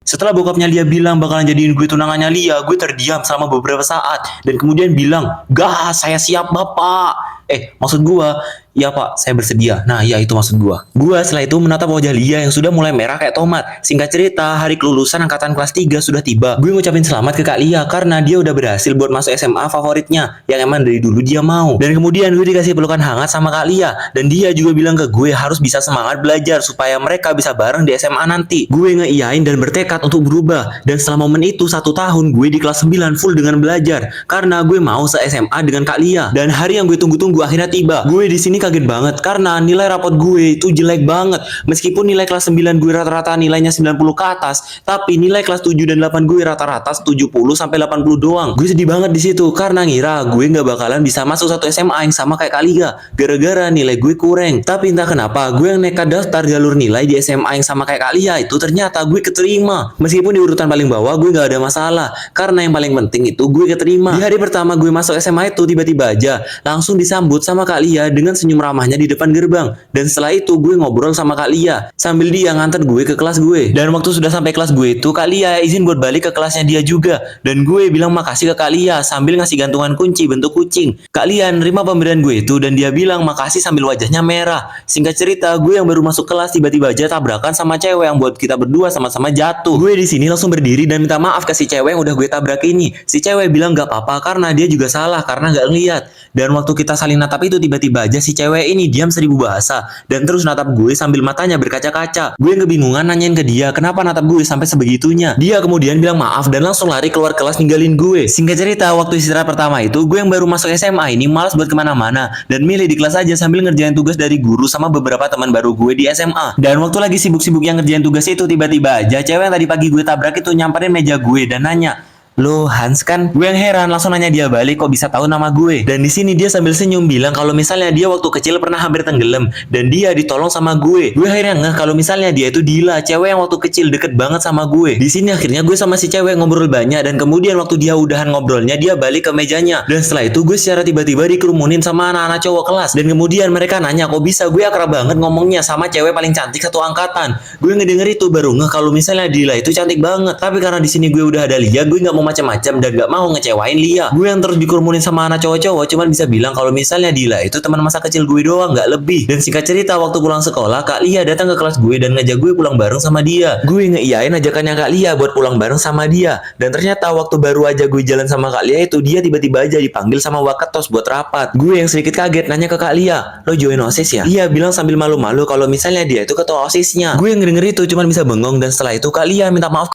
Setelah bokapnya Lia bilang bakalan jadiin gue tunangannya Lia, gue terdiam selama beberapa saat dan kemudian bilang, "Gas, saya siap, Bapak." Maksud gue, "Ya Pak, saya bersedia." Nah, ya itu maksud gue. Gue setelah itu menatap wajah Lia yang sudah mulai merah kayak tomat. Singkat cerita, hari kelulusan angkatan kelas 3 sudah tiba. Gue ngucapin selamat ke Kak Lia karena dia udah berhasil buat masuk SMA favoritnya yang emang dari dulu dia mau. Dan kemudian gue dikasih pelukan hangat sama Kak Lia dan dia juga bilang ke gue harus bisa semangat belajar supaya mereka bisa bareng di SMA nanti. Gue ngeiyain dan bertekad untuk berubah. Dan setelah momen itu 1 tahun gue di kelas 9 full dengan belajar karena gue mau se-SMA dengan Kak Lia. Dan hari yang gue tunggu-tunggu akhirnya tiba. Gue di sini kaget banget karena nilai rapot gue itu jelek banget. Meskipun nilai kelas 9 gue rata-rata nilainya 90 ke atas, tapi nilai kelas 7 dan 8 gue rata-rata 70 sampai 80 doang. Gue sedih banget di situ karena ngira gue nggak bakalan bisa masuk satu SMA yang sama kayak Kak Lia gara-gara nilai gue kurang. Tapi entah kenapa gue yang nekat daftar jalur nilai di SMA yang sama kayak Kak Lia itu ternyata gue keterima. Meskipun di urutan paling bawah gue nggak ada masalah karena yang paling penting itu gue keterima. Di hari pertama gue masuk SMA itu tiba-tiba aja langsung disambut sama Kak Lia dengan senyum ramahnya di depan gerbang. Dan setelah itu gue ngobrol sama Kak Lia sambil dia nganter gue ke kelas gue. Dan waktu sudah sampai kelas gue itu Kak Lia izin buat balik ke kelasnya dia juga. Dan gue bilang makasih ke Kak Lia sambil ngasih gantungan kunci bentuk kucing. Kak Lia nerima pemberian gue itu dan dia bilang makasih sambil wajahnya merah. Singkat cerita gue yang baru masuk kelas tiba-tiba aja tabrakan sama cewek yang buat kita berdua sama-sama jatuh. Gue di sini langsung berdiri dan minta maaf ke si cewek yang udah gue tabrak ini. Si cewek bilang gak apa-apa karena dia juga salah karena gak ngeliat. Dan waktu kita saling natap itu tiba-tiba aja si cewek ini diam 1000 bahasa dan terus natap gue sambil matanya berkaca-kaca. Gue kebingungan nanyain ke dia kenapa natap gue sampai sebegitunya. Dia kemudian bilang maaf dan langsung lari keluar kelas ninggalin gue. Singkat cerita waktu istirahat pertama itu gue yang baru masuk SMA ini malas buat kemana-mana dan milih di kelas aja sambil ngerjain tugas dari guru sama beberapa teman baru gue di SMA. Dan waktu lagi sibuk-sibuk yang ngerjain tugas itu tiba-tiba aja cewek yang tadi pagi gue tabrak itu nyamperin meja gue dan nanya, "Lo Hans kan?" Gue yang heran langsung nanya dia balik kok bisa tahu nama gue. Dan di sini dia sambil senyum bilang kalau misalnya dia waktu kecil pernah hampir tenggelam dan dia ditolong sama gue. Gue akhirnya ngeh kalau misalnya dia itu Dila, cewek yang waktu kecil deket banget sama gue. Di sini akhirnya gue sama si cewek ngobrol banyak dan kemudian waktu dia udahan ngobrolnya dia balik ke mejanya. Dan setelah itu gue secara tiba-tiba dikerumunin sama anak-anak cowok kelas dan kemudian mereka nanya kok bisa gue akrab banget ngomongnya sama cewek paling cantik satu angkatan. Gue ngedenger itu baru ngeh kalau misalnya Dila itu cantik banget. Tapi karena di sini gue udah ada Lia, gue nggak mau macam-macam dan gak mau ngecewain Lia. Gue yang terus dikerumunin sama anak cowok-cowok cuman bisa bilang kalau misalnya Dila itu teman masa kecil gue doang, gak lebih. Dan singkat cerita waktu pulang sekolah Kak Lia datang ke kelas gue dan ngajak gue pulang bareng sama dia. Gue ngeiyain ajakannya Kak Lia buat pulang bareng sama dia. Dan ternyata waktu baru aja gue jalan sama Kak Lia itu dia tiba-tiba aja dipanggil sama Waketos buat rapat. Gue yang sedikit kaget nanya ke Kak Lia, "Lo join OSIS ya?" Iya bilang sambil malu-malu kalau misalnya dia itu ketua OSISnya. Gue yang denger itu cuman bisa bengong dan setelah itu Kak Lia minta maaf